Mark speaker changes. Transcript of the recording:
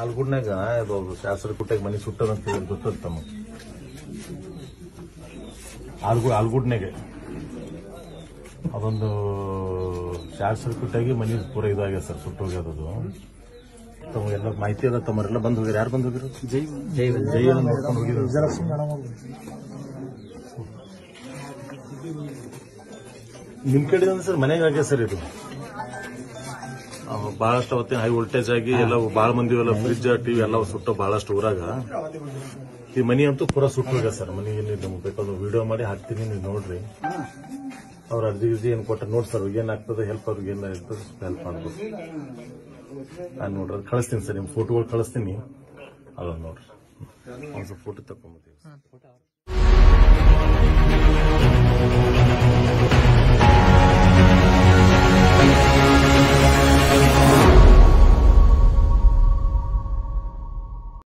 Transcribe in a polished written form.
Speaker 1: ಆಲ್ಗುಡ್ನಾಗ ಶಾಸ್ತ್ರ ಕುಟ್ಟಾಗ ಮನಿ ಸುಟ್ಟದಂತ ಗೊತ್ತದ ತಮ್ಮ ಆಲ್ಗುಡ್ನಾಗೆ ಅದೊಂದು ಶಾರ್ಟ್ ಸರ್ಕ್ಯೂಟ್ ಆಗಿ ಮನಿ ಪೂರ ಇದಾಗ್ಯದ ಸರ್ ಸುಟ್ಟೋಗ್ಯದದು. ತಮಗೆಲ್ಲ ಮಾಹಿತಿ ಅದ, ತಮ್ಮರೆಲ್ಲ ಬಂದ್ ಹೋಗ್ಯಾರ. ಯಾರು ಬಂದ್ ಹೋಗಿರು? ಜೈ ನೋಡ್ಕೊಂಡು ಹೋಗಿದ್ರು. ನಿಮ್ ಕಡೆ ಸರ್ ಮನೆಗೆ ಆಗ್ಯ ಸರ್ ಇದು ಬಹಳಷ್ಟು ಅವತ್ತಿನ ಹೈ ವೋಲ್ಟೇಜ್ ಆಗಿ ಎಲ್ಲ ಬಹಳ ಮಂದಿ ಎಲ್ಲ ಫ್ರಿಜ್ ಟಿವಿ ಎಲ್ಲ ಸುಟ್ಟು ಬಹಳಷ್ಟು ಊರಾಗ ಈ ಮನಿ ಅಂತೂ ಪೂರ ಸುಟ್ಟೋಗ್ಯ ಸರ್. ಮನೆಗೆ ನಮ್ಗೆ ಬೇಕಾದ್ರು ವಿಡಿಯೋ ಮಾಡಿ ಹಾಕ್ತೀನಿ, ನೀವು ನೋಡ್ರಿ. ಅವ್ರ ಅರ್ಜಿ ಏನ್ ಕೊಟ್ಟ ನೋಡಿ ಸರ್, ಏನಾಗ್ತದೆ ಹೆಲ್ಪ್ ಅವ್ರಿಗೆ ಏನ ಇರ್ತದೆ ಹೆಲ್ಪ್ ಮಾಡ್ಬೋದು. ನಾನು ನೋಡ್ರಿ ಕಳಿಸ್ತೀನಿ ಸರ್, ನಿಮ್ ಫೋಟೋಗಳು ಕಳಿಸ್ತೀನಿ, ಅದನ್ನ ನೋಡ್ರಿ. ಒಂದು ಫೋಟೋ ತಕೊಂಡ್ಬರ್ತೀವಿ.